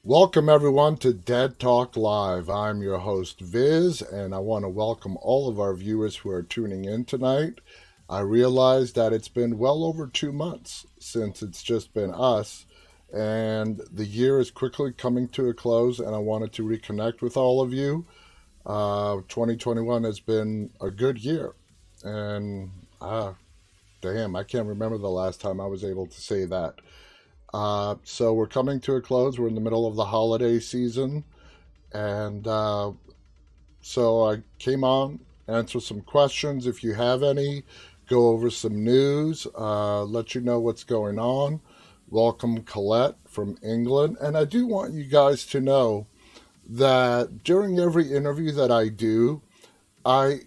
Welcome everyone to Dead Talk Live. I'm your host Viz, and I want to welcome all of our viewers who are tuning in tonight. I realize that it's been well over 2 months since it's just been us, and the year is quickly coming to a close, and I wanted to reconnect with all of you. 2021 has been a good year, and damn, I can't remember the last time I was able to say that. So we're coming to a close. We're in the middle of the holiday season, and so I came on, answer some questions if you have any, go over some news, let you know what's going on. Welcome Colette from England, and I do want you guys to know that during every interview that I do, I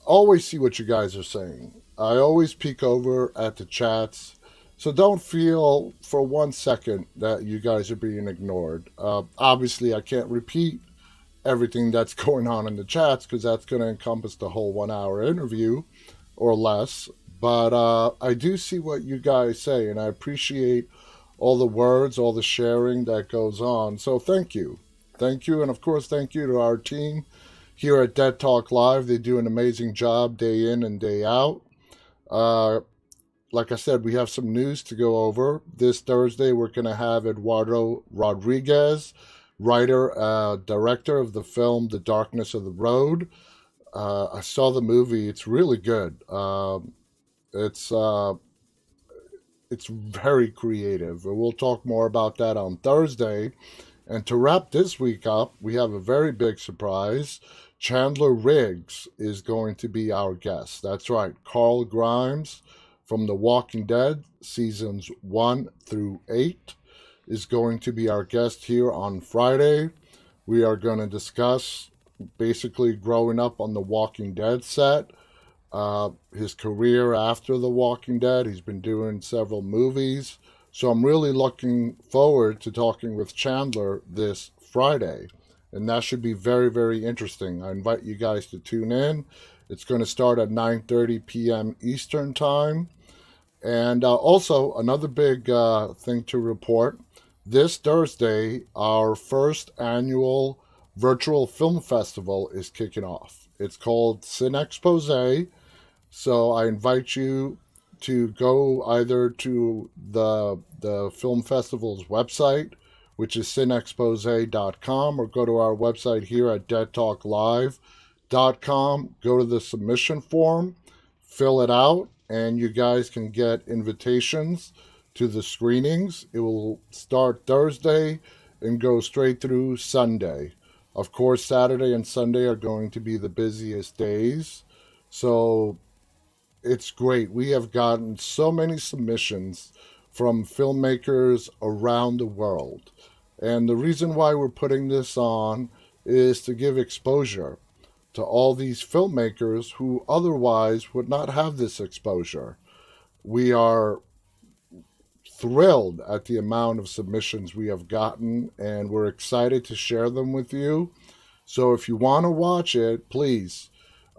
always see what you guys are saying. I always peek over at the chats. So don't feel for 1 second that you guys are being ignored. Obviously, I can't repeat everything that's going on in the chats because that's going to encompass the whole 1 hour interview or less. But I do see what you guys say, and I appreciate all the words, all the sharing that goes on. So thank you. Thank you. And of course, thank you to our team here at Dead Talk Live. They do an amazing job day in and day out. Uh, like I said, we have some news to go over. This Thursday, we're going to have Eduardo Rodriguez, writer, director of the film The Darkness of the Road. I saw the movie. It's really good. It's it's very creative. We'll talk more about that on Thursday. And to wrap this week up, we have a very big surprise. Chandler Riggs is going to be our guest. That's right, Carl Grimes from The Walking Dead, seasons 1 through 8, is going to be our guest here on Friday. We are going to discuss basically growing up on The Walking Dead set, his career after The Walking Dead. He's been doing several movies. So I'm really looking forward to talking with Chandler this Friday. And that should be very, very interesting. I invite you guys to tune in. It's going to start at 9:30 p.m. Eastern Time. And also, another big thing to report. This Thursday, our first annual virtual film festival is kicking off. It's called Cine Expose. So I invite you to go either to the film festival's website, which is cinexpose.com, or go to our website here at deadtalklive.com. Go to the submission form, fill it out, and you guys can get invitations to the screenings. It will start Thursday and go straight through Sunday. Of course, Saturday and Sunday are going to be the busiest days. So it's great. We have gotten so many submissions from filmmakers around the world. And the reason why we're putting this on is to give exposure to all these filmmakers who otherwise would not have this exposure. We are thrilled at the amount of submissions we have gotten, and we're excited to share them with you. So if you want to watch it, please.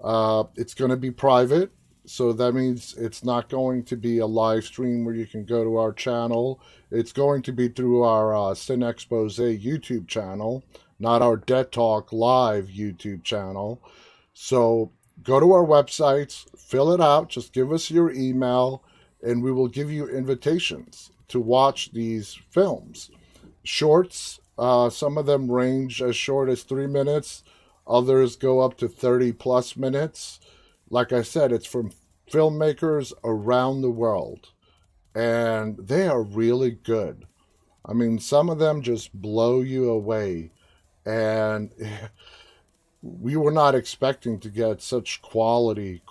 It's going to be private, so that means it's not going to be a live stream where you can go to our channel. It's going to be through our Cine Expose YouTube channel, not our Dead Talk Live YouTube channel. So go to our websites, fill it out, just give us your email, and we will give you invitations to watch these films. Shorts, some of them range as short as 3 minutes, others go up to 30 plus minutes. Like I said, it's from filmmakers around the world, and they are really good. I mean, some of them just blow you away, and we were not expecting to get such quality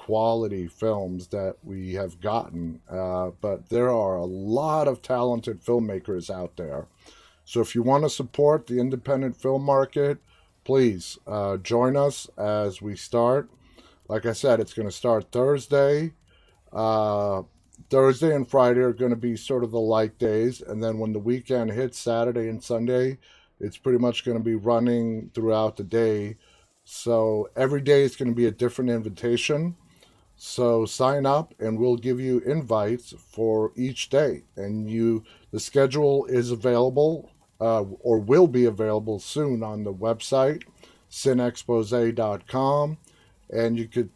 films that we have gotten, but there are a lot of talented filmmakers out there. So if you want to support the independent film market, please join us as we start. Like I said, it's going to start Thursday. Uh, Thursday and Friday are going to be sort of the light days. And then when the weekend hits, Saturday and Sunday, it's pretty much going to be running throughout the day. So every day is going to be a different invitation. So sign up and we'll give you invites for each day. And the schedule is available or will be available soon on the website, cinexpose.com. And you could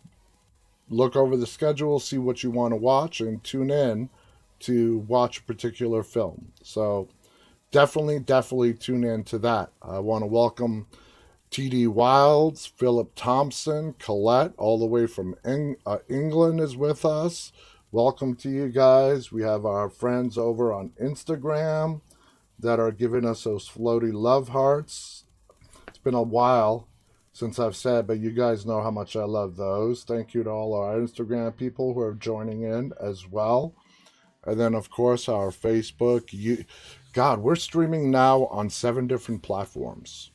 look over the schedule, see what you want to watch, and tune in to watch a particular film. So definitely tune in to that. I want to welcome T.D. Wilds, Philip Thompson, Colette, all the way from England is with us. Welcome to you guys. We have our friends over on Instagram that are giving us those floaty love hearts. It's been a while since I've said, but you guys know how much I love those. Thank you to all our Instagram people who are joining in as well. And then, of course, our Facebook. God, we're streaming now on 7 different platforms.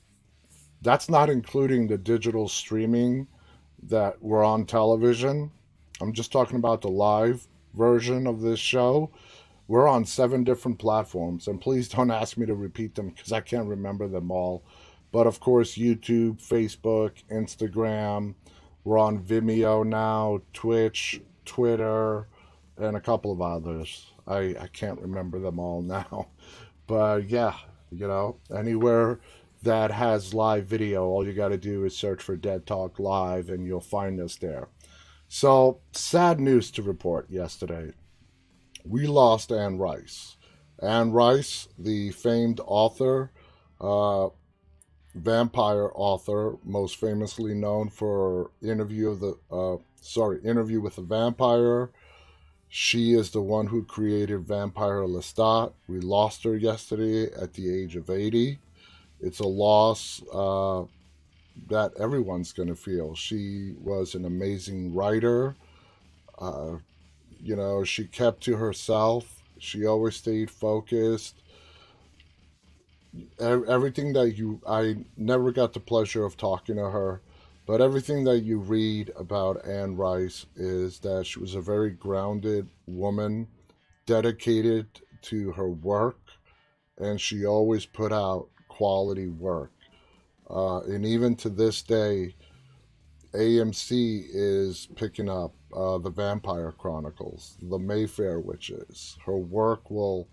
That's not including the digital streaming that we're on television. I'm just talking about the live version of this show. We're on 7 different platforms, and please don't ask me to repeat them because I can't remember them all. But of course, YouTube, Facebook, Instagram. We're on Vimeo now, Twitch, Twitter, and a couple of others. I can't remember them all now. But yeah, anywhere that has live video, all you got to do is search for Dead Talk Live and you'll find us there. So, sad news to report yesterday. We lost Anne Rice. Anne Rice, the famed author, vampire author, most famously known for Interview with the Vampire. She is the one who created Vampire Lestat. We lost her yesterday at the age of 80. It's a loss that everyone's going to feel. She was an amazing writer. She kept to herself. She always stayed focused. Everything I never got the pleasure of talking to her, but everything that you read about Anne Rice is that she was a very grounded woman, dedicated to her work, and she always put out quality work. And even to this day, AMC is picking up the Vampire Chronicles, the Mayfair Witches. Her work will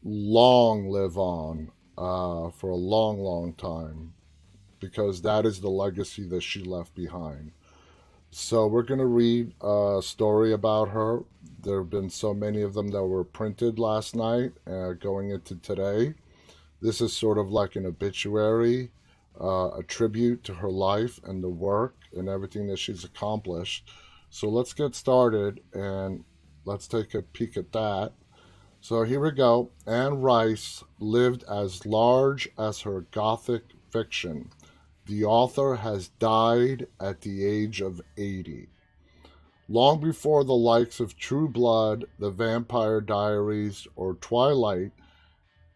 long live on for a long time, because that is the legacy that she left behind. So we're going to read a story about her. There have been so many of them that were printed last night going into today. This is sort of like an obituary, a tribute to her life and the work and everything that she's accomplished. So let's get started and let's take a peek at that. So here we go. Anne Rice lived as large as her Gothic fiction. The author has died at the age of 80. Long before the likes of True Blood, The Vampire Diaries, or Twilight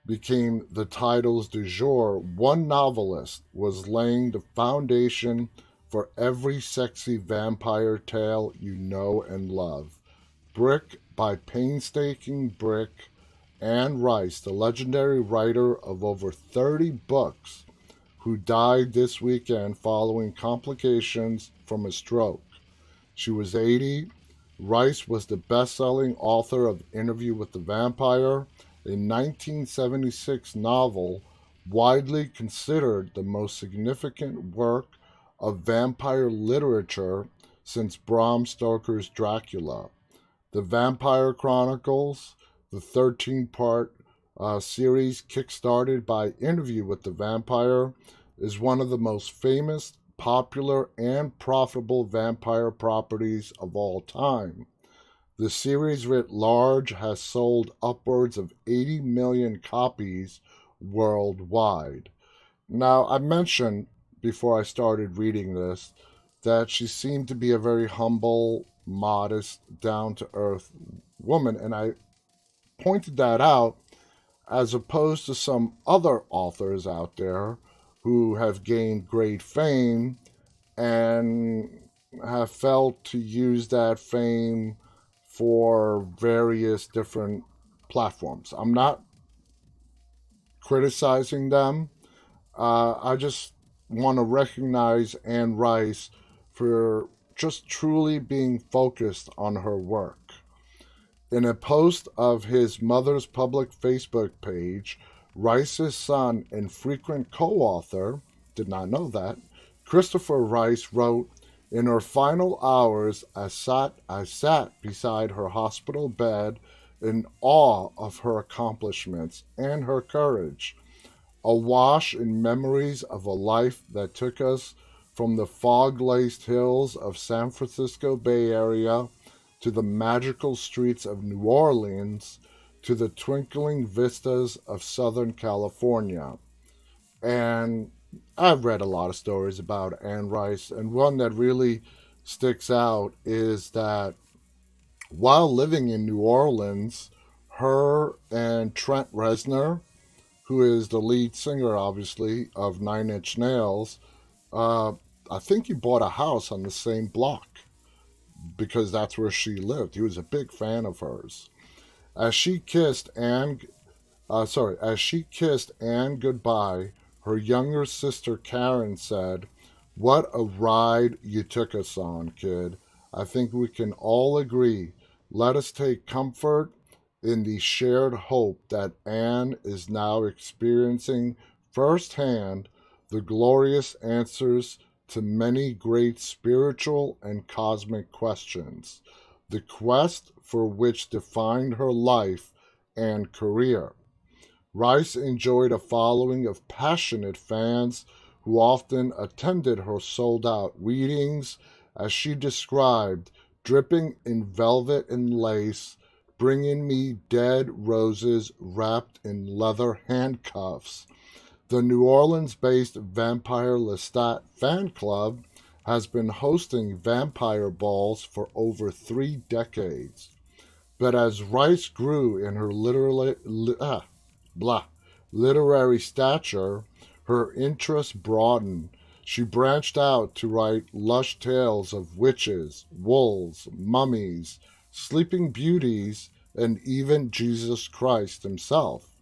became the titles du jour, one novelist was laying the foundation for every sexy vampire tale you know and love. Brick by painstaking brick, Anne Rice, the legendary writer of over 30 books, who died this weekend following complications from a stroke. She was 80. Rice was the best-selling author of Interview with the Vampire, a 1976 novel widely considered the most significant work of vampire literature since Bram Stoker's Dracula. The Vampire Chronicles, the 13-part series kickstarted by Interview with the Vampire, is one of the most famous, popular, and profitable vampire properties of all time. The series writ large has sold upwards of 80 million copies worldwide. Now, I mentioned before I started reading this that she seemed to be a very humble, modest, down-to-earth woman, and I pointed that out as opposed to some other authors out there who have gained great fame and have felt to use that fame for various different platforms. I'm not criticizing them. I just want to recognize Anne Rice for just truly being focused on her work. In a post of his mother's public Facebook page, Rice's son and frequent co-author, did not know that, Christopher Rice wrote, "In her final hours, I sat beside her hospital bed in awe of her accomplishments and her courage, awash in memories of a life that took us from the fog-laced hills of San Francisco Bay Area to the magical streets of New Orleans to the twinkling vistas of Southern California." And I've read a lot of stories about Anne Rice, and one that really sticks out is that while living in New Orleans, her and Trent Reznor, who is the lead singer, obviously, of Nine Inch Nails, uh, I think he bought a house on the same block because that's where she lived. He was a big fan of hers. As she kissed Anne, as she kissed Anne goodbye, her younger sister Karen said, "What a ride you took us on, kid. I think we can all agree. Let us take comfort in the shared hope that Anne is now experiencing firsthand the glorious answers to many great spiritual and cosmic questions, the quest for which defined her life and career." Rice enjoyed a following of passionate fans who often attended her sold out readings, as she described, dripping in velvet and lace, bringing me dead roses wrapped in leather handcuffs. The New Orleans based Vampire Lestat fan club has been hosting vampire balls for over 3 decades. But as Rice grew in her literary stature, her interests broadened. She branched out to write lush tales of witches, wolves, mummies, sleeping beauties, and even Jesus Christ himself.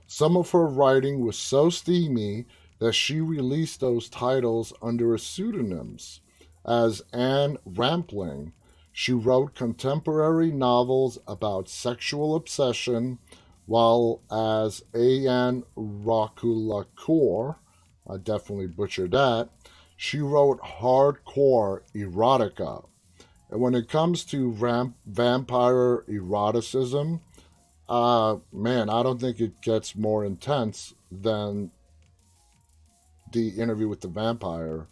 Some of her writing was so steamy that she released those titles under pseudonyms. As Anne Rampling, she wrote contemporary novels about sexual obsession, while as A.N. Rockulacour, I definitely butchered that, she wrote hardcore erotica. And when it comes to vampire eroticism, man, I don't think it gets more intense than the Interview with the Vampire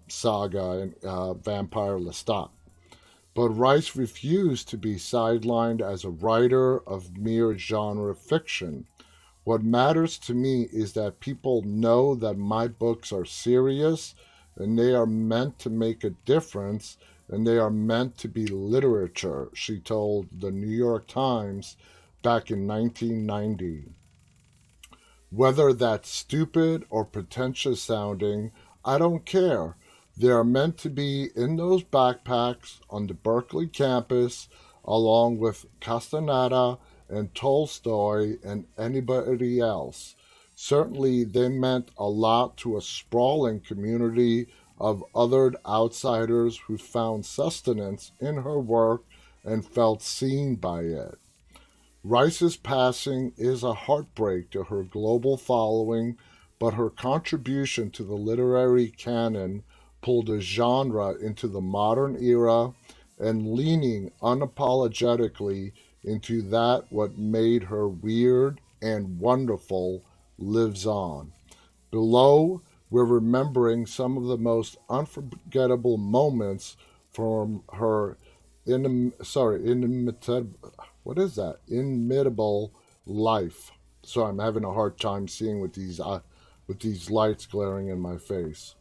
saga and Vampire Lestat. But Rice refused to be sidelined as a writer of mere genre fiction. "What matters to me is that people know that my books are serious and they are meant to make a difference and they are meant to be literature," she told the New York Times back in 1990. "Whether that's stupid or pretentious sounding, I don't care. They are meant to be in those backpacks on the Berkeley campus, along with Castaneda and Tolstoy and anybody else. Certainly, they meant a lot to a sprawling community of othered outsiders who found sustenance in her work and felt seen by it." Rice's passing is a heartbreak to her global following, but her contribution to the literary canon pulled a genre into the modern era and leaning unapologetically into that what made her weird and wonderful lives on. Below, we're remembering some of the most unforgettable moments from her inimitable life. So I'm having a hard time seeing with these lights glaring in my face.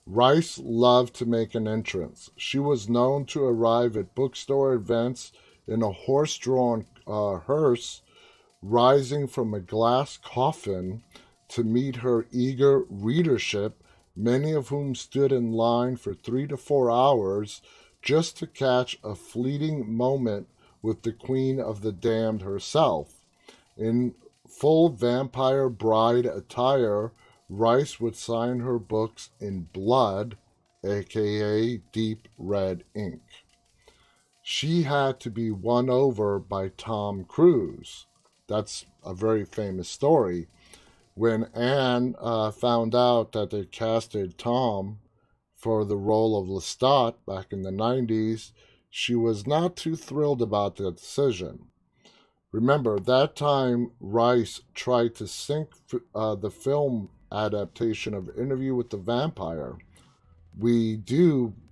Rice loved to make an entrance. She was known to arrive at bookstore events in a horse-drawn hearse, rising from a glass coffin to meet her eager readership, many of whom stood in line for 3 to 4 hours just to catch a fleeting moment with the Queen of the Damned herself. In full vampire bride attire, Rice would sign her books in blood, aka deep red ink. She had to be won over by Tom Cruise. That's a very famous story. When Anne found out that they casted Tom for the role of Lestat back in the 90s, she was not too thrilled about the decision. Remember, that time Rice tried to sync the film adaptation of Interview with the Vampire. We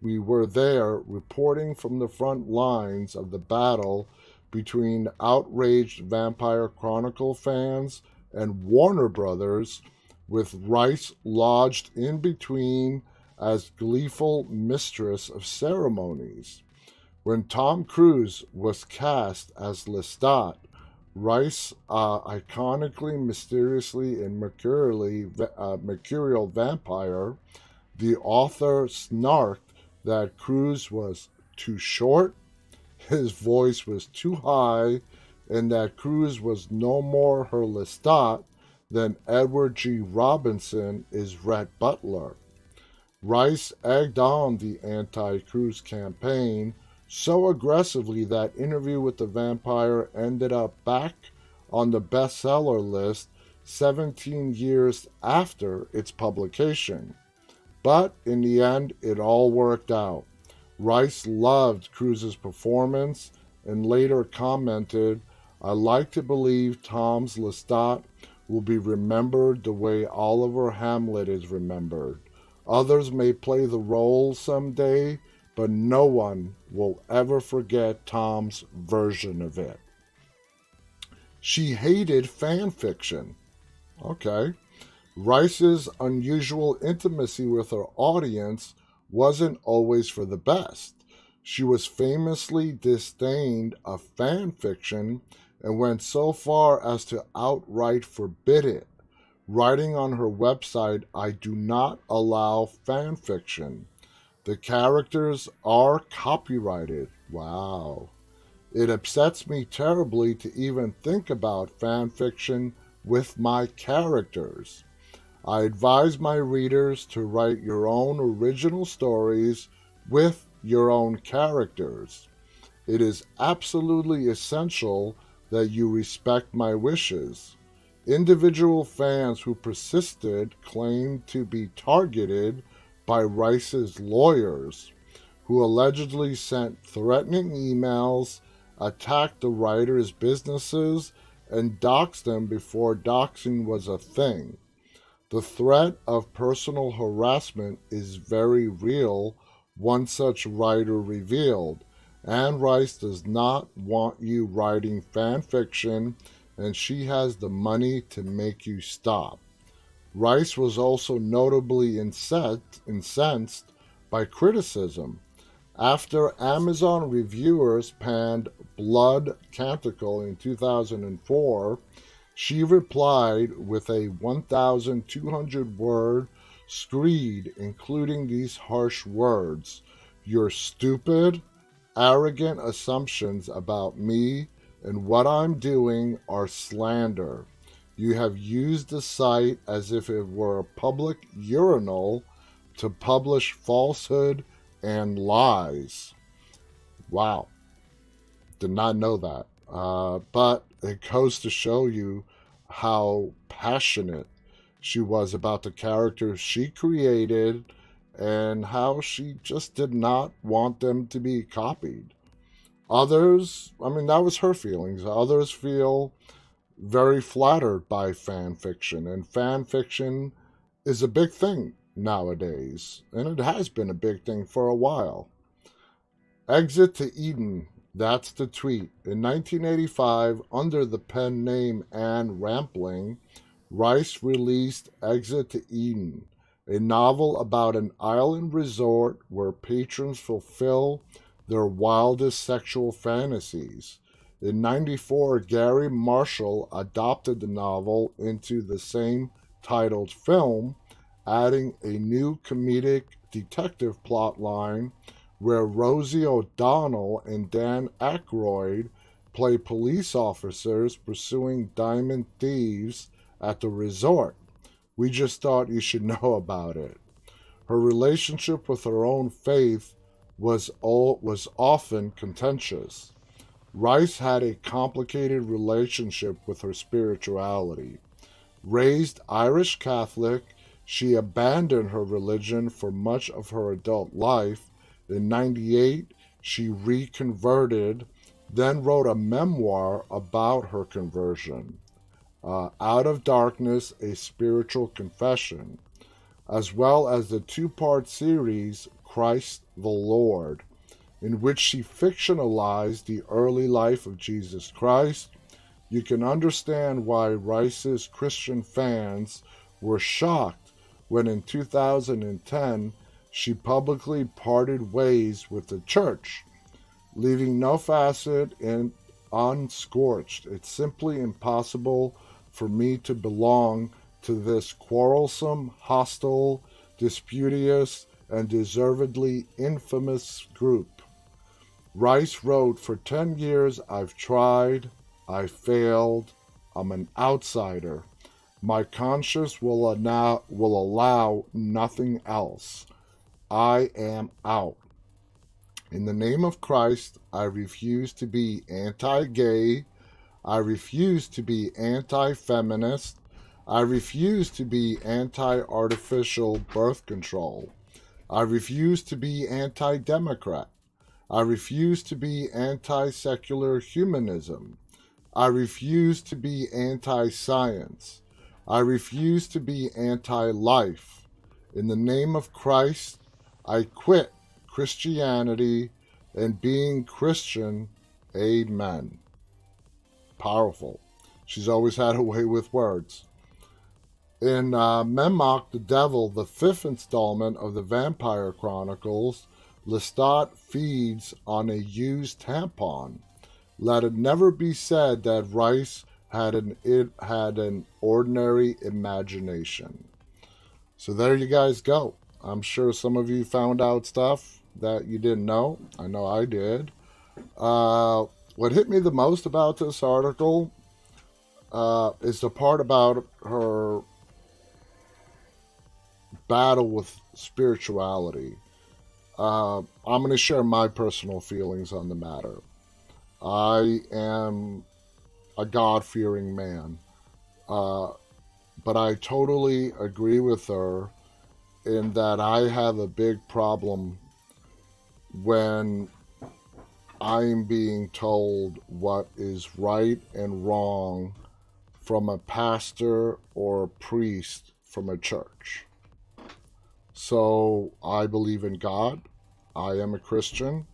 were there reporting from the front lines of the battle between outraged Vampire Chronicle fans and Warner Brothers, with Rice lodged in between as gleeful mistress of ceremonies. When Tom Cruise was cast as Lestat, Rice, iconically, mysteriously, and mercurial vampire, the author snarked that Cruise was too short, his voice was too high, and that Cruise was no more her Lestat than Edward G. Robinson is Rhett Butler. Rice egged on the anti-Cruise campaign so aggressively that Interview with the Vampire ended up back on the bestseller list 17 years after its publication. But in the end, it all worked out. Rice loved Cruise's performance and later commented, "I like to believe Tom's Lestat will be remembered the way Oliver Hamlet is remembered. Others may play the role someday, but no one will ever forget Tom's version of it." She hated fan fiction. Okay. Rice's unusual intimacy with her audience wasn't always for the best. She was famously disdained of fan fiction and went so far as to outright forbid it, writing on her website, "I do not allow fan fiction. The characters are copyrighted." Wow. "It upsets me terribly to even think about fan fiction with my characters. I advise my readers to write your own original stories with your own characters. It is absolutely essential that you respect my wishes." Individual fans who persisted claimed to be targeted by Rice's lawyers, who allegedly sent threatening emails, attacked the writers' businesses, and doxed them before doxing was a thing. The threat of personal harassment is very real, one such writer revealed. Anne Rice does not want you writing fan fiction, and she has the money to make you stop. Rice was also notably incensed by criticism. After Amazon reviewers panned Blood Canticle in 2004, she replied with a 1,200-word screed including these harsh words: "Your stupid, arrogant assumptions about me and what I'm doing are slander. You have used the site as if it were a public urinal to publish falsehood and lies." Wow. Did not know that. But it goes to show you how passionate she was about the characters she created and how she just did not want them to be copied. Others, I mean, that was her feelings. Others feel very flattered by fan fiction, and fan fiction is a big thing nowadays, and it has been a big thing for a while. Exit to Eden, that's the tweet. In 1985, under the pen name Anne Rampling, Rice released Exit to Eden, a novel about an island resort where patrons fulfill their wildest sexual fantasies. In '94, Gary Marshall adopted the novel into the same titled film, adding a new comedic detective plotline where Rosie O'Donnell and Dan Aykroyd play police officers pursuing diamond thieves at the resort. We just thought you should know about it. Her relationship with her own faith was often contentious. Rice had a complicated relationship with her spirituality. Raised Irish Catholic, she abandoned her religion for much of her adult life. In 98, she reconverted, then wrote a memoir about her conversion, Out of Darkness, A Spiritual Confession, as well as the two-part series Christ the Lord, in which she fictionalized the early life of Jesus Christ. You can understand why Rice's Christian fans were shocked when in 2010 she publicly parted ways with the church, leaving no facet in unscorched. It's simply impossible for me to belong to this quarrelsome, hostile, disputous, and deservedly infamous group. Rice wrote, "For 10 years I've tried, I failed, I'm an outsider. My conscience will allow nothing else. I am out. In the name of Christ, I refuse to be anti-gay. I refuse to be anti-feminist. I refuse to be anti-artificial birth control. I refuse to be anti-democrat. I refuse to be anti-secular humanism. I refuse to be anti-science. I refuse to be anti-life. In the name of Christ, I quit Christianity and being Christian. Amen." Powerful. She's always had a way with words. In Memock the Devil, the fifth installment of the Vampire Chronicles, Lestat feeds on a used tampon. Let it never be said that Rice had an ordinary imagination. So there you guys go. I'm sure some of you found out stuff that you didn't know. I know I did. What hit me the most about this article is the part about her battle with spirituality. I'm going to share my personal feelings on the matter. I am a God-fearing man, but I totally agree with her in that I have a big problem when I'm being told what is right and wrong from a pastor or a priest from a church. So I believe in God. I am a Christian.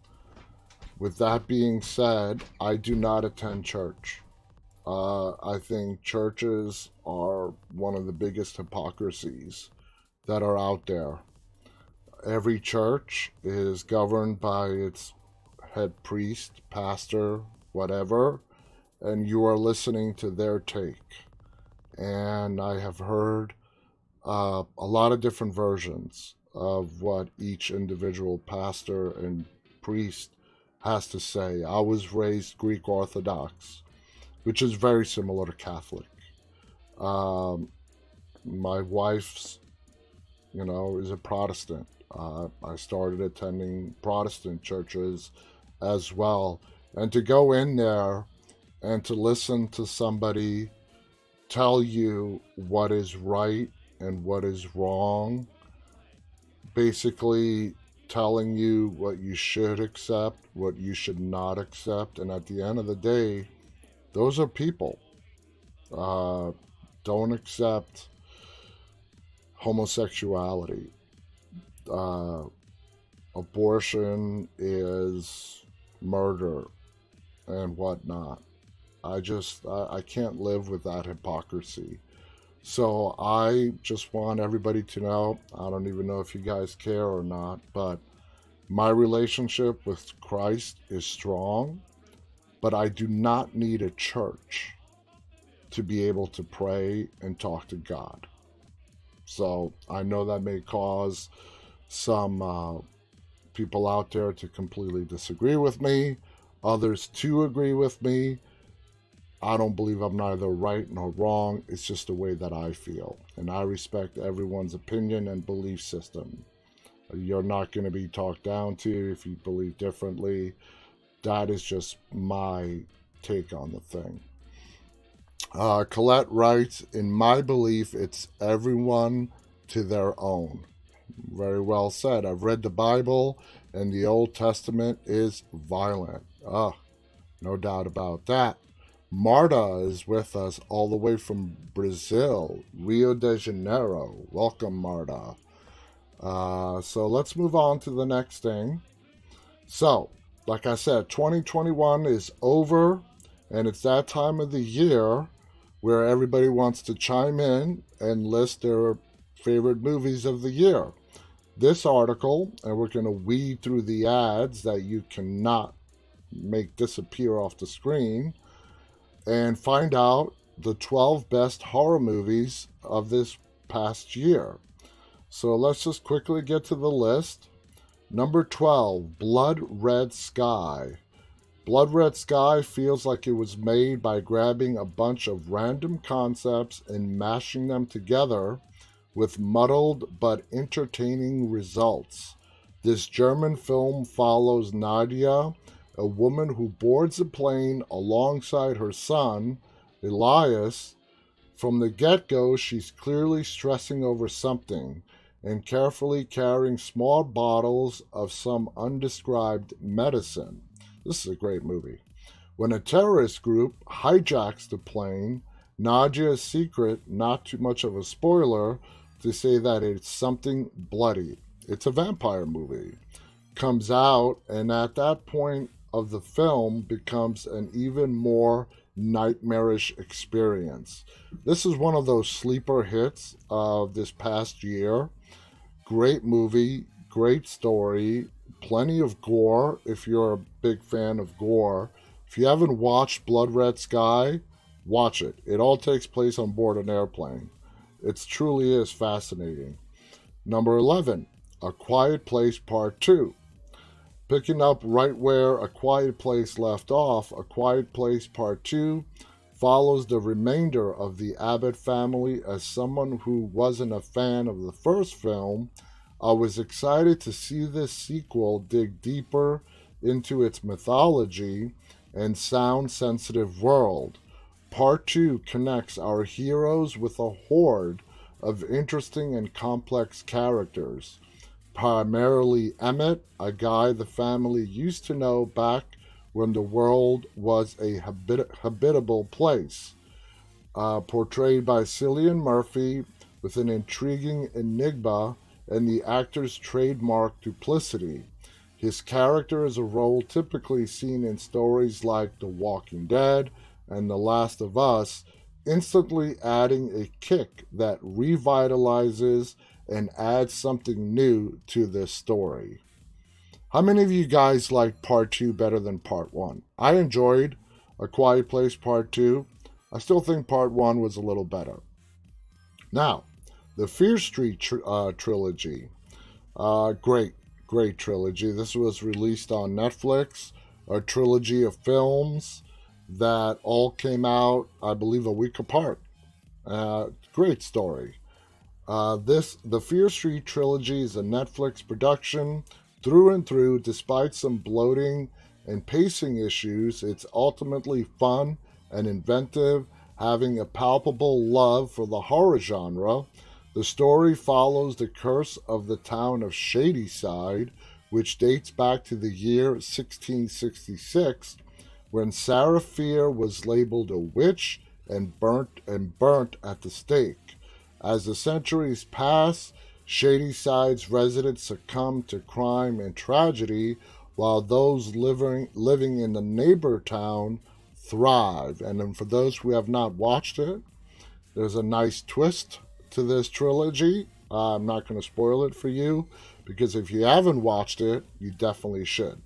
With that being said, I do not attend church. I think churches are one of the biggest hypocrisies that are out there. Every church is governed by its head priest, pastor, whatever, and you are listening to their take. And I have heard a lot of different versions of what each individual pastor and priest has to say. I was raised Greek Orthodox, which is very similar to Catholic. My wife's, is a Protestant. I started attending Protestant churches as well. And to go in there and to listen to somebody tell you what is right and what is wrong, basically telling you what you should accept, what you should not accept, and at the end of the day, those are people. Don't accept homosexuality. Abortion is murder and whatnot. I can't live with that hypocrisy. So I just want everybody to know, I don't even know if you guys care or not, but my relationship with Christ is strong, but I do not need a church to be able to pray and talk to God. So I know that may cause some people out there to completely disagree with me, others to agree with me. I don't believe I'm neither right nor wrong. It's just the way that I feel. And I respect everyone's opinion and belief system. You're not going to be talked down to if you believe differently. That is just my take on the thing. Colette writes, in my belief, it's everyone to their own. Very well said. I've read the Bible, and the Old Testament is violent. No doubt about that. Marta is with us all the way from Brazil, Rio de Janeiro. Welcome, Marta. So let's move on to the next thing. So, like I said, 2021 is over, and it's that time of the year where everybody wants to chime in and list their favorite movies of the year. This article, and we're going to weed through the ads that you cannot make disappear off the screen, and find out the 12 best horror movies of this past year. So let's just quickly get to the list. Number 12, Blood Red Sky. Blood Red Sky feels like it was made by grabbing a bunch of random concepts and mashing them together with muddled but entertaining results. This German film follows Nadia, a woman who boards a plane alongside her son, Elias. From the get-go, she's clearly stressing over something and carefully carrying small bottles of some undescribed medicine. This is a great movie. When a terrorist group hijacks the plane, Nadia's secret, not too much of a spoiler to say that it's something bloody. It's a vampire movie. Comes out, and at that point of the film becomes an even more nightmarish experience. This is one of those sleeper hits of this past year. Great movie, great story, plenty of gore if you're a big fan of gore. If you haven't watched Blood Red Sky, watch it. It all takes place on board an airplane. It truly is fascinating. Number 11, A Quiet Place Part 2. Picking up right where A Quiet Place left off, A Quiet Place Part 2 follows the remainder of the Abbott family. As someone who wasn't a fan of the first film, I was excited to see this sequel dig deeper into its mythology and sound-sensitive world. Part 2 connects our heroes with a horde of interesting and complex characters. Primarily Emmett, a guy the family used to know back when the world was a habitable place. Portrayed by Cillian Murphy with an intriguing enigma and the actor's trademark duplicity. His character is a role typically seen in stories like The Walking Dead and The Last of Us, instantly adding a kick that revitalizes and adds something new to this story. How many of you guys liked Part 2 better than Part 1? I enjoyed A Quiet Place Part 2. I still think Part 1 was a little better. Now, the Fear Street trilogy. Great trilogy. This was released on Netflix, a trilogy of films that all came out, I believe, a week apart. Great story. The Fear Street trilogy is a Netflix production through and through. Despite some bloating and pacing issues, it's ultimately fun and inventive, having a palpable love for the horror genre. The story follows the curse of the town of Shadyside, which dates back to the year 1666, when Sarah Fear was labeled a witch and burnt at the stake. As the centuries pass, Shadyside's residents succumb to crime and tragedy, while those living in the neighbor town thrive. And then for those who have not watched it, there's a nice twist to this trilogy. I'm not going to spoil it for you, because if you haven't watched it, you definitely should.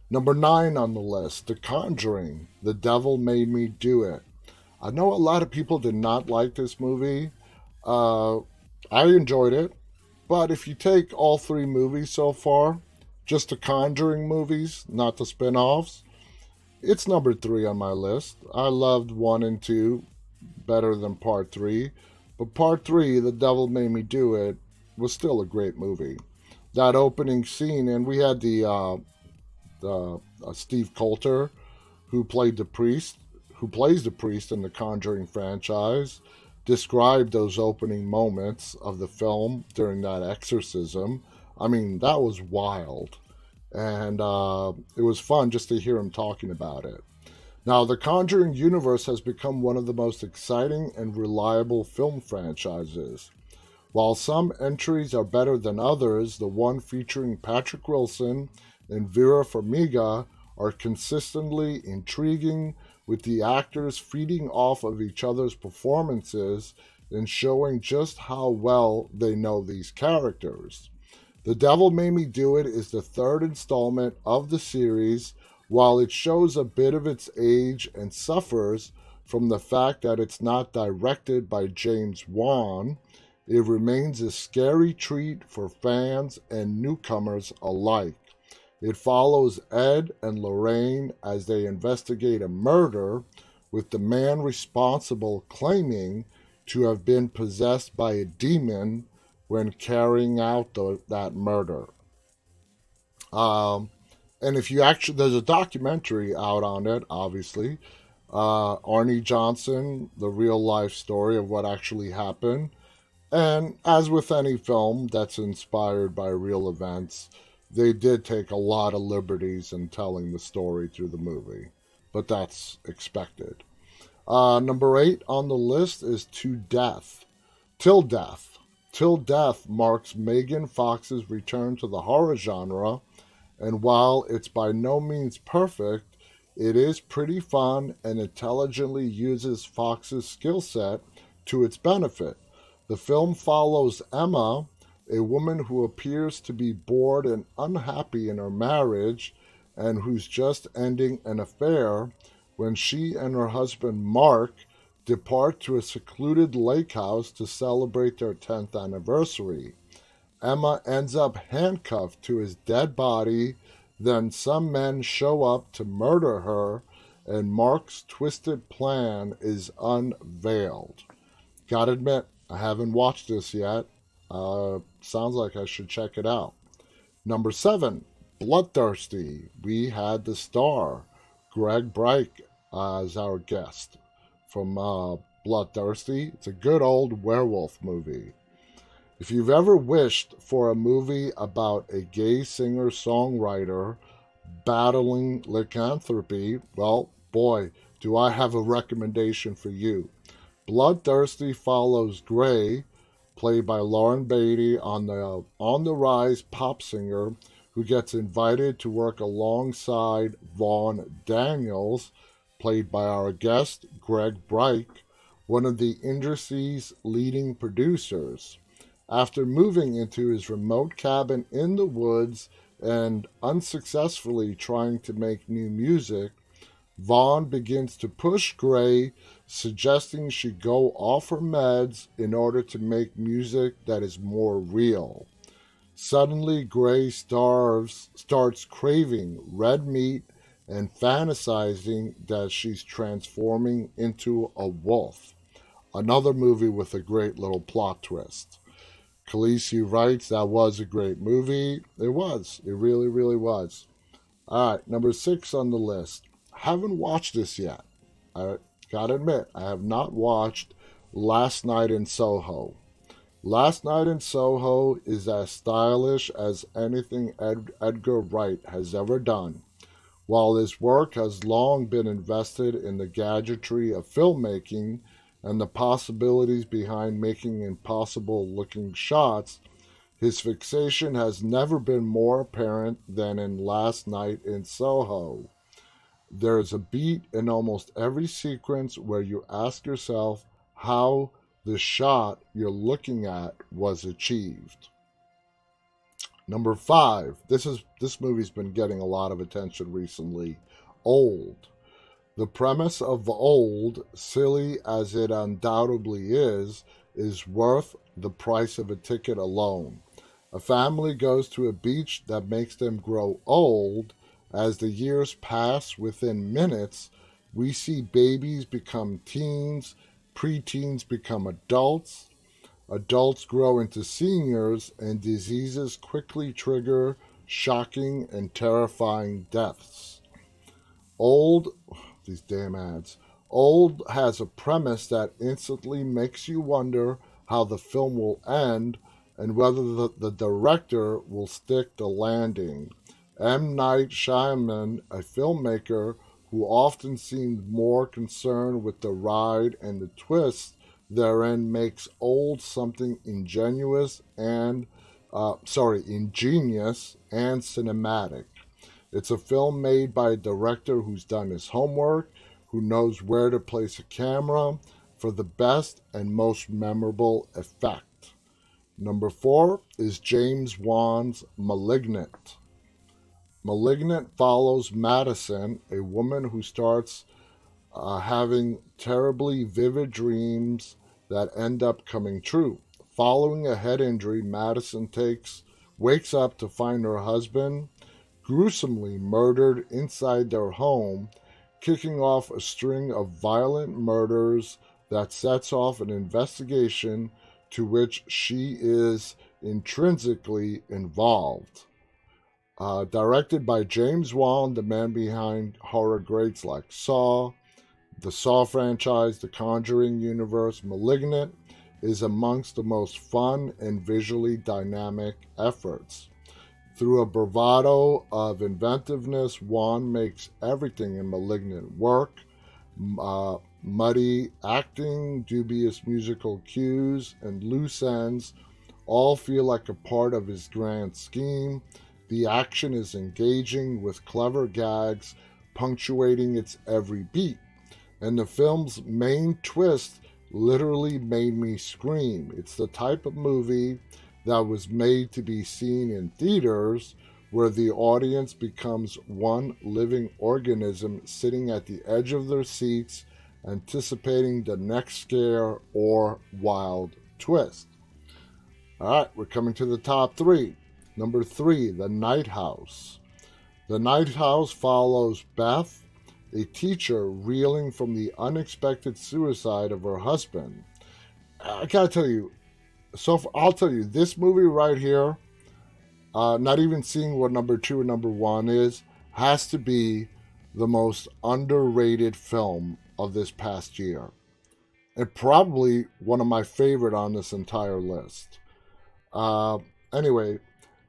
Number 9 on the list, The Conjuring, The Devil Made Me Do It. I know a lot of people did not like this movie. I enjoyed it, but if you take all 3 movies so far, just the Conjuring movies, not the spin-offs, it's number 3 on my list. I loved 1 and 2 better than Part 3, but Part 3, The Devil Made Me Do It, was still a great movie. That opening scene, and we had the Steve Coulter, who played the priest, who plays the priest in the Conjuring franchise, described those opening moments of the film during that exorcism. I mean, that was wild. And it was fun just to hear him talking about it. Now, the Conjuring universe has become one of the most exciting and reliable film franchises. While some entries are better than others, the one featuring Patrick Wilson and Vera Farmiga are consistently intriguing, with the actors feeding off of each other's performances and showing just how well they know these characters. The Devil Made Me Do It is the third installment of the series. While it shows a bit of its age and suffers from the fact that it's not directed by James Wan, it remains a scary treat for fans and newcomers alike. It follows Ed and Lorraine as they investigate a murder, with the man responsible claiming to have been possessed by a demon when carrying out that murder. And if you actually, there's a documentary out on it, obviously. Arnie Johnson, the real life story of what actually happened. And as with any film that's inspired by real events, they did take a lot of liberties in telling the story through the movie. But that's expected. Number 8 on the list is To Death. Till Death. Till Death marks Megan Fox's return to the horror genre, and while it's by no means perfect, it is pretty fun and intelligently uses Fox's skill set to its benefit. The film follows Emma, a woman who appears to be bored and unhappy in her marriage and who's just ending an affair, when she and her husband Mark depart to a secluded lake house to celebrate their 10th anniversary. Emma ends up handcuffed to his dead body, then some men show up to murder her, and Mark's twisted plan is unveiled. Gotta admit, I haven't watched this yet. Sounds like I should check it out. Number 7, Bloodthirsty. We had the star, Greg Brike, as our guest from Bloodthirsty. It's a good old werewolf movie. If you've ever wished for a movie about a gay singer-songwriter battling lycanthropy, well, boy, do I have a recommendation for you. Bloodthirsty follows Gray, played by Lauren Beatty, on the rise pop singer who gets invited to work alongside Vaughn Daniels, played by our guest Greg Brike, one of the industry's leading producers. After moving into his remote cabin in the woods and unsuccessfully trying to make new music, Vaughn begins to push Gray, suggesting she go off her meds in order to make music that is more real. Suddenly, Gray starts craving red meat and fantasizing that she's transforming into a wolf. Another movie with a great little plot twist. Khaleesi writes, that was a great movie. It was. It really, really was. All right, number 6 on the list. Haven't watched this yet. I gotta admit, I have not watched Last Night in Soho. Last Night in Soho is as stylish as anything Edgar Wright has ever done. While his work has long been invested in the gadgetry of filmmaking and the possibilities behind making impossible-looking shots, his fixation has never been more apparent than in Last Night in Soho. There is a beat in almost every sequence where you ask yourself how the shot you're looking at was achieved. Number 5. This movie's been getting a lot of attention recently. Old. The premise of Old, silly as it undoubtedly is worth the price of a ticket alone. A family goes to a beach that makes them grow old. As the years pass, within minutes, we see babies become teens, preteens become adults, adults grow into seniors, and diseases quickly trigger shocking and terrifying deaths. Old, these damn ads. Old has a premise that instantly makes you wonder how the film will end and whether the director will stick the landing. M. Night Shyamalan, a filmmaker who often seemed more concerned with the ride and the twist therein, makes Old something ingenious and cinematic. It's a film made by a director who's done his homework, who knows where to place a camera for the best and most memorable effect. Number 4 is James Wan's Malignant. Malignant follows Madison, a woman who starts having terribly vivid dreams that end up coming true. Following a head injury, Madison wakes up to find her husband gruesomely murdered inside their home, kicking off a string of violent murders that sets off an investigation to which she is intrinsically involved. Directed by James Wan, the man behind horror greats like Saw, the Saw franchise, the Conjuring universe, Malignant is amongst the most fun and visually dynamic efforts. Through a bravado of inventiveness, Wan makes everything in Malignant work. Muddy acting, dubious musical cues, and loose ends all feel like a part of his grand scheme. The action is engaging with clever gags punctuating its every beat. And the film's main twist literally made me scream. It's the type of movie that was made to be seen in theaters, where the audience becomes one living organism sitting at the edge of their seats, anticipating the next scare or wild twist. All right, we're coming to the top 3. Number 3, The Night House. The Night House follows Beth, a teacher reeling from the unexpected suicide of her husband. I gotta tell you, I'll tell you, this movie right here, not even seeing what number 2 and number 1 is, has to be the most underrated film of this past year. And probably one of my favorite on this entire list. Anyway,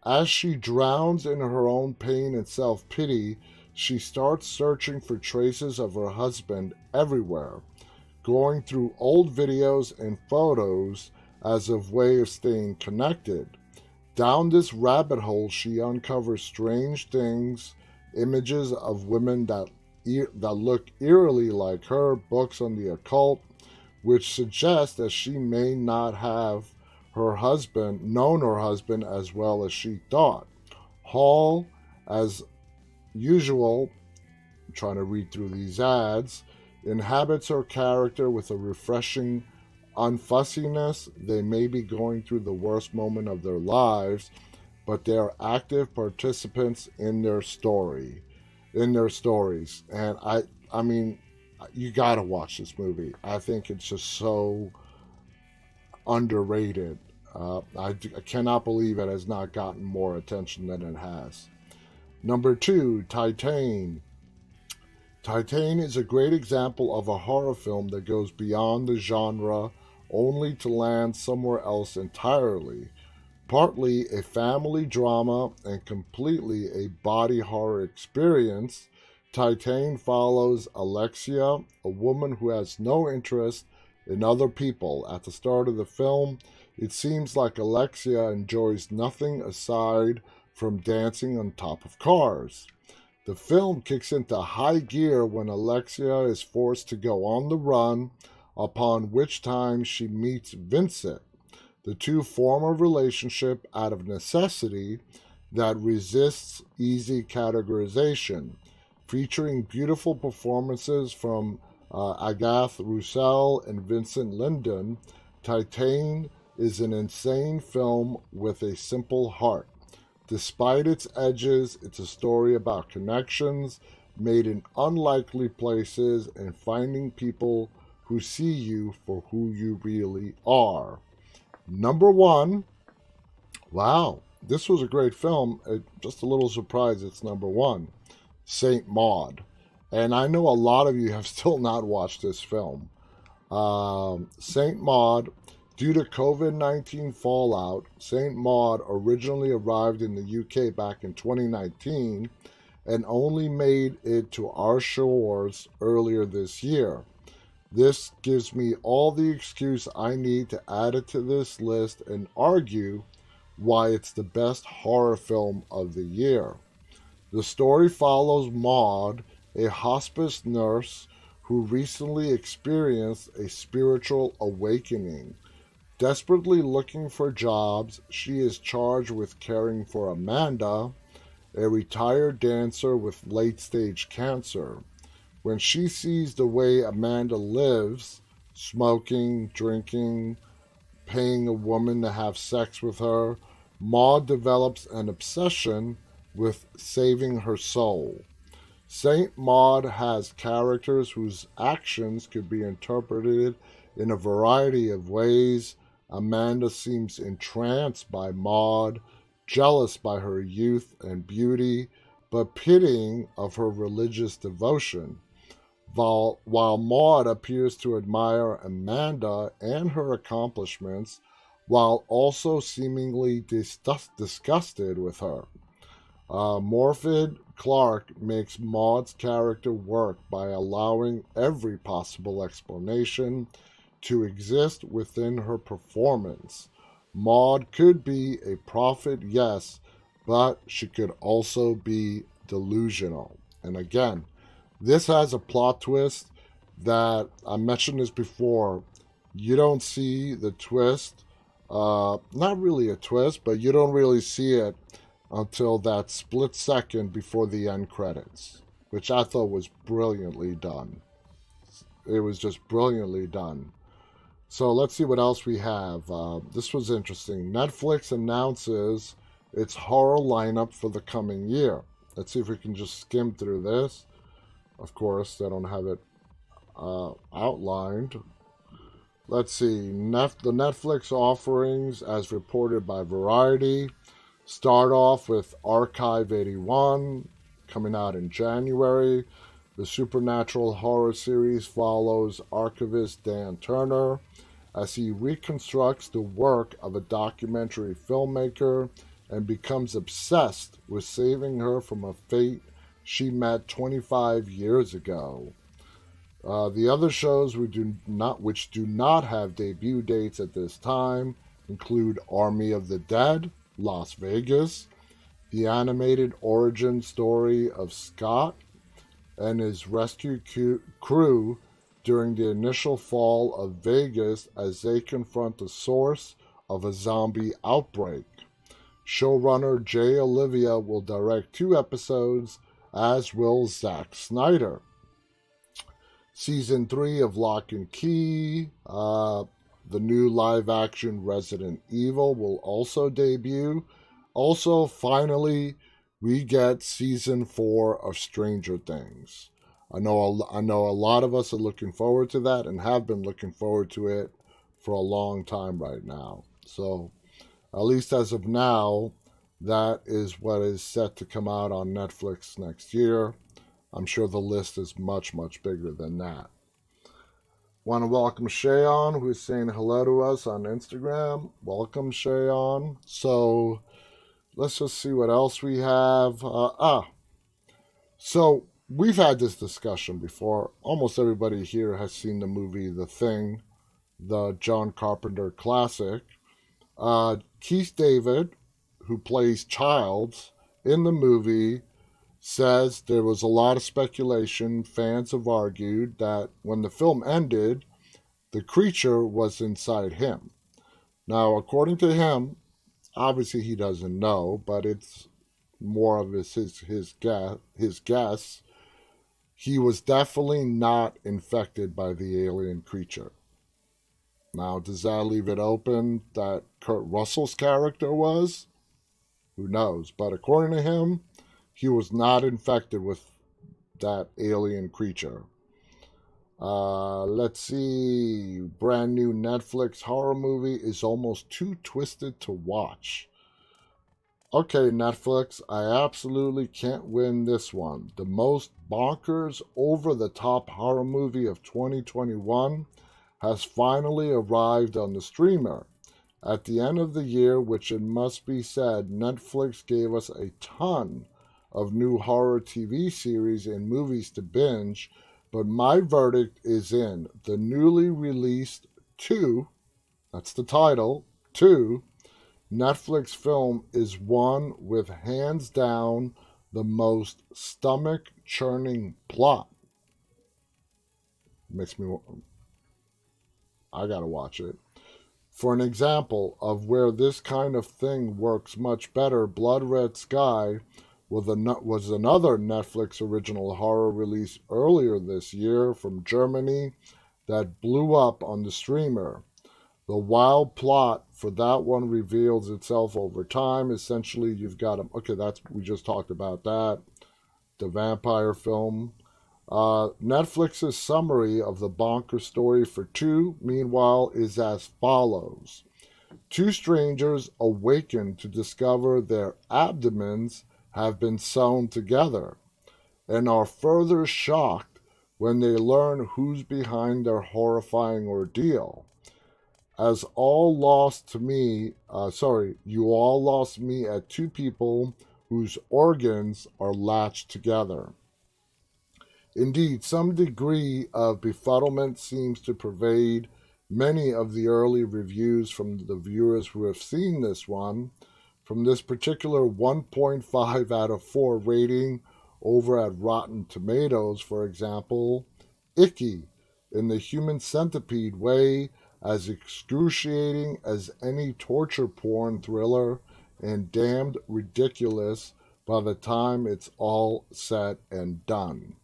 as she drowns in her own pain and self-pity, she starts searching for traces of her husband everywhere, going through old videos and photos as a way of staying connected. Down this rabbit hole, she uncovers strange things, images of women that look eerily like her, books on the occult, which suggest that she may not have known her husband as well as she thought. Hall, as usual, I'm trying to read through these ads, inhabits her character with a refreshing unfussiness. They may be going through the worst moment of their lives, but they are active participants in their stories. And I mean, you gotta watch this movie. I think it's just so underrated. I cannot believe it has not gotten more attention than it has. Number 2, Titane. Titane is a great example of a horror film that goes beyond the genre only to land somewhere else entirely. Partly a family drama and completely a body horror experience, Titane follows Alexia, a woman who has no interest in other people. At the start of the film, it seems like Alexia enjoys nothing aside from dancing on top of cars. The film kicks into high gear when Alexia is forced to go on the run, upon which time she meets Vincent. The two form a relationship out of necessity that resists easy categorization, featuring beautiful performances from Agathe Roussel and Vincent Lindon. Titane is an insane film with a simple heart. Despite its edges, it's a story about connections made in unlikely places and finding people who see you for who you really are. Number 1, wow, this was a great film. Just a little surprise, it's number one. Saint Maud. And I know a lot of you have still not watched this film. Saint Maud, due to COVID-19 fallout, Saint Maud originally arrived in the UK back in 2019 and only made it to our shores earlier this year. This gives me all the excuse I need to add it to this list and argue why it's the best horror film of the year. The story follows Maud, a hospice nurse who recently experienced a spiritual awakening. Desperately looking for jobs, she is charged with caring for Amanda, a retired dancer with late-stage cancer. When she sees the way Amanda lives, smoking, drinking, paying a woman to have sex with her, Maud develops an obsession with saving her soul. Saint Maud has characters whose actions could be interpreted in a variety of ways. Amanda seems entranced by Maud, jealous by her youth and beauty, but pitying of her religious devotion. While Maud appears to admire Amanda and her accomplishments, while also seemingly disgusted with her. Morfydd Clark makes Maud's character work by allowing every possible explanation to exist within her performance. Maud could be a prophet, yes, but she could also be delusional. And again, this has a plot twist that I mentioned this before. You don't see the twist, not really a twist, but you don't really see it until that split second before the end credits, which I thought was brilliantly done. It was just brilliantly done. So let's see what else we have. This was interesting. Netflix announces its horror lineup for the coming year. Let's see if we can just skim through this. Of course, they don't have it outlined. Let's see. The Netflix offerings, as reported by Variety, start off with Archive 81, coming out in January. The supernatural horror series follows archivist Dan Turner as he reconstructs the work of a documentary filmmaker and becomes obsessed with saving her from a fate she met 25 years ago. The other shows which do not have debut dates at this time include Army of the Dead, Las Vegas, the animated origin story of Scott and his rescue crew during the initial fall of Vegas as they confront the source of a zombie outbreak. Showrunner Jay Olivia will direct 2 episodes, as will Zack Snyder. Season 3 of Lock and Key, the new live-action Resident Evil will also debut. Also, finally, we get Season 4 of Stranger Things. I know a lot of us are looking forward to that and have been looking forward to it for a long time right now. So, at least as of now, that is what is set to come out on Netflix next year. I'm sure the list is much, much bigger than that. Want to welcome Shayon, who's saying hello to us on Instagram. Welcome, Shayon. So, let's just see what else we have. So we've had this discussion before. Almost everybody here has seen the movie The Thing, the John Carpenter classic. Keith David, who plays Childs in the movie, says there was a lot of speculation. Fans have argued that when the film ended, the creature was inside him. Now, according to him, obviously he doesn't know, but it's more of his guess. He was definitely not infected by the alien creature. Now, does that leave it open that Kurt Russell's character was? Who knows? But according to him, he was not infected with that alien creature. Let's see. Brand new Netflix horror movie is almost too twisted to watch. Okay, Netflix, I absolutely can't win this one. The most bonkers, over the top horror movie of 2021 has finally arrived on the streamer. At the end of the year, which it must be said, Netflix gave us a ton of new horror TV series and movies to binge, but my verdict is in. The newly released 2, that's the title, 2 Netflix film is one with hands down the most stomach churning plot. Makes me, I gotta watch it. For an example of where this kind of thing works much better, Blood Red Sky was another Netflix original horror release earlier this year from Germany that blew up on the streamer. The wild plot for that one reveals itself over time. Essentially, you've got a, okay, that's, we just talked about that. The vampire film. Netflix's summary of the bonker story for 2, meanwhile, is as follows. 2 strangers awaken to discover their abdomens have been sewn together and are further shocked when they learn who's behind their horrifying ordeal. As all lost to me, you all lost me at 2 people whose organs are latched together. Indeed, some degree of befuddlement seems to pervade many of the early reviews from the viewers who have seen this one. From this particular 1.5 out of 4 rating over at Rotten Tomatoes, for example, icky in the Human Centipede way, as excruciating as any torture porn thriller, and damned ridiculous by the time it's all said and done.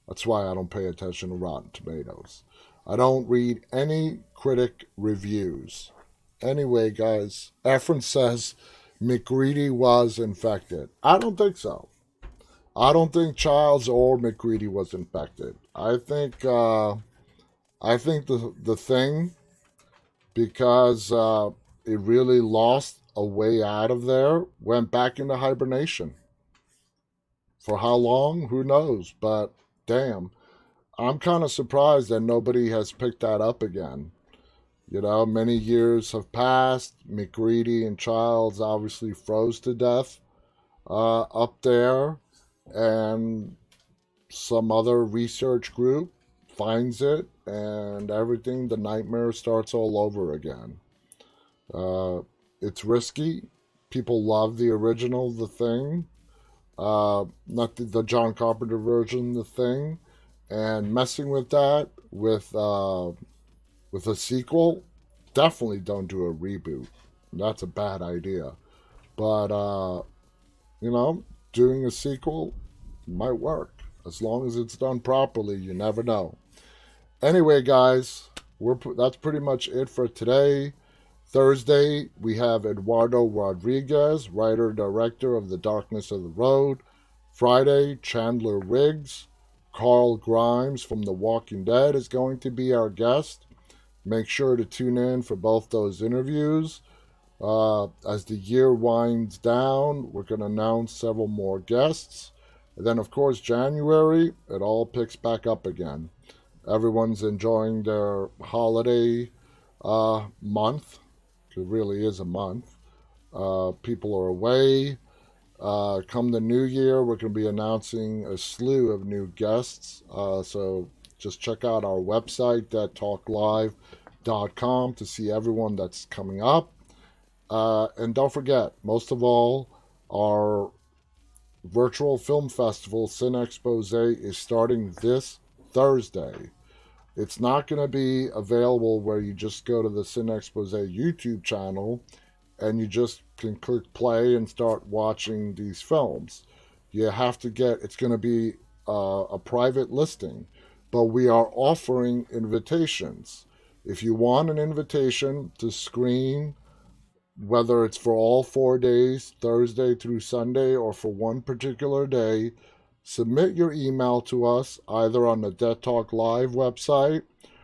That's why I don't pay attention to Rotten Tomatoes. I don't read any critic reviews. Anyway, guys, Efrain says McGreedy was infected. I don't think so. I don't think Childs or McGreedy was infected. I think the thing, because it really lost a way out of there, went back into hibernation. For how long? Who knows? But damn, I'm kind of surprised that nobody has picked that up again. You know, many years have passed. McGreedy and Childs obviously froze to death up there, and some other research group finds it, and everything, the nightmare starts all over again. Uh, it's risky. People love the original The Thing, not the John Carpenter version, The Thing, and messing with that with a sequel, definitely don't do a reboot. That's a bad idea. But you know, doing a sequel might work as long as it's done properly. You never know. Anyway, guys, that's pretty much it for today. Thursday, we have Eduardo Rodriguez, writer director of The Darkness of the Road. Friday, Chandler Riggs. Carl Grimes from The Walking Dead is going to be our guest. Make sure to tune in for both those interviews. As the year winds down, we're going to announce several more guests. And then, of course, January, it all picks back up again. Everyone's enjoying their holiday month. It really is a month. People are away. Come the new year, we're going to be announcing a slew of new guests. So just check out our website, deadtalklive.com, to see everyone that's coming up. And don't forget, most of all, our virtual film festival, Cinexpose, is starting this Thursday. It's not going to be available where you just go to the Cinexpose YouTube channel and you just can click play and start watching these films. You have to it's going to be a private listing, but we are offering invitations. If you want an invitation to screen, whether it's for all 4 days, Thursday through Sunday, or for one particular day, submit your email to us either on the Dead Talk Live website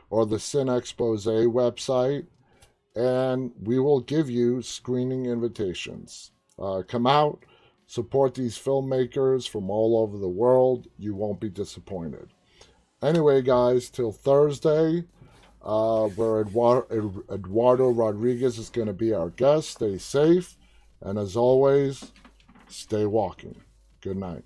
or the Cinexpose website, and we will give you screening invitations. Come out, support these filmmakers from all over the world. You won't be disappointed. Anyway, guys, till Thursday, where Eduardo Rodriguez is going to be our guest. Stay safe. And as always, stay walking. Good night.